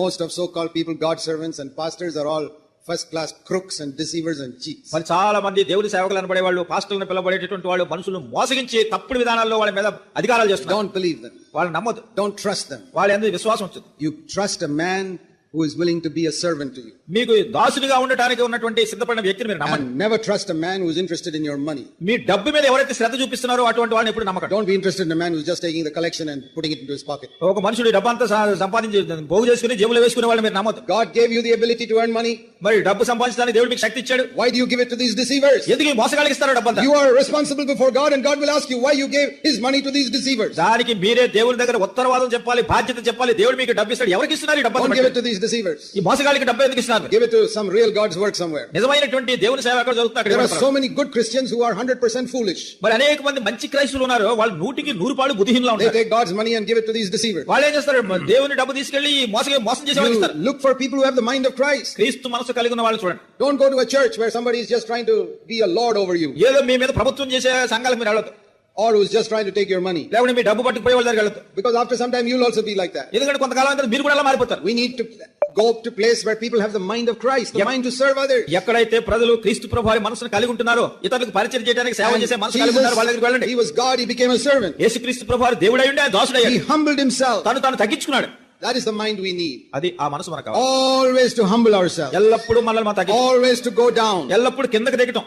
most of so-called people, God servants and pastors, are all first-class crooks and deceivers and cheats. మరి చాలా మంది దేవుడి సేవకులు అనబడే వాళ్ళు, పాస్టర్లను పిలవబడేటటువంటి వాళ్ళు మనుషులను మోసగించి తప్పుడు విధానాల్లో వాళ్ళ మీద అధికారాలు చేస్తున్నారు. Don't believe them. వాళ్ళు నమ్మొద్దు. Don't trust them. వాళ్ళ యందు విశ్వాసం ఉంచదు. You trust a man who is willing to be a servant to you. మీకు దాసునిగా ఉండటానికి ఉన్నటువంటి సిద్ధపడిన వ్యక్తిని మీరు నమ్మండి. And never trust a man who is interested in your money. మీ డబ్బు మీద ఎవరైతే శ్రద్ధ చూపిస్తున్నారో అటువంటి వాళ్ళని ఎప్పుడు నమ్మకండి. Don't be interested in a man who is just taking the collection and putting it into his pocket. ఒక మనుషుడు డబ్బంతా సంపాదించి పోగు చేసుకుని జేబులో వేసుకునే వాళ్ళని మీరు నమ్మొద్దు. God gave you the ability to earn money. మరి డబ్బు సంపాదించడానికి దేవుడు మీకు శక్తి ఇచ్చాడు. Why do you give it to these deceivers? ఎందుకు ఈ మోసగాళ్ళకి ఇస్తారో డబ్బంతా? You are responsible before God, and God will ask you why you gave his money to these deceivers. దానికి మీరే దేవుడి దగ్గర ఉత్తరవాదం చెప్పాలి, బాధ్యత చెప్పాలి. దేవుడు మీకు డబ్బు ఇస్తాడు. ఎవరికి ఇస్తున్నారు ఈ డబ్బు? Don't give it to these deceivers. ఈ మోసగాళ్ళకి డబ్బు ఎందుకు ఇస్తున్నారు? Give it to some real God's work somewhere. నిజమైనటువంటి దేవుని సేవ ఎక్కడ జరుగుతుంది? There are so many good Christians who are 100% foolish. మరి అనేక మంది మంచి క్రైస్తవులు ఉన్నారు, వాళ్ళు 100% బుద్ధిహీనులు They ఉంటారు. take God's money and give it to these deceivers. వాళ్ళు ఏం చేస్తారు? దేవుని డబ్బు తీసుకెళ్లి మోసం చేసే వాళ్ళకి ఇస్తారు. Look for people who have the mind of Christ. క్రీస్తు మనసు కలిగి ఉన్న వాళ్ళని చూడండి. Don't go to a church where somebody is just trying to be a lord over you, ఏదో మీ మీద ప్రభుత్వం చేసే సంఘాలకు మీరు వెళ్ళొద్దు. or who is just trying to take your money. లేకుంటే మీ డబ్బు పట్టుకుపోయే వాళ్ళ దగ్గరికి వెళ్ళొద్దు. Because after some time you'll also be like that. ఎందుకంటే కొంతకాలం తర్వాత మీరు కూడా అలా మారిపోతారు. We need to go to place where people have the mind of Christ, the mind to serve others. ఎక్కడైతే ప్రజలు క్రీస్తు ప్రభు వారి మనసును కలిగి ఉంటున్నారో, ఇతరులకు పరిచయం చేయడానికి సేవ చేసే మనసు కలిగి ఉంటారో వాళ్ళ దగ్గరికి వెళ్ళండి. He was God, he became a servant. యేసుక్రీస్తు ప్రభు వారు దేవుడై ఉండి ఆయన దాసుడయ్యాడు. He humbled himself. తను తగ్గించుకున్నాడు. That is the mind we need. అది ఆ మనసు మనకు కావాలి. Always to humble ourselves. ఎల్లప్పుడూ మనల్ని మనం తగ్గించుకోవాలి. Always to go down. ఎల్లప్పుడూ కిందకి దిగటం.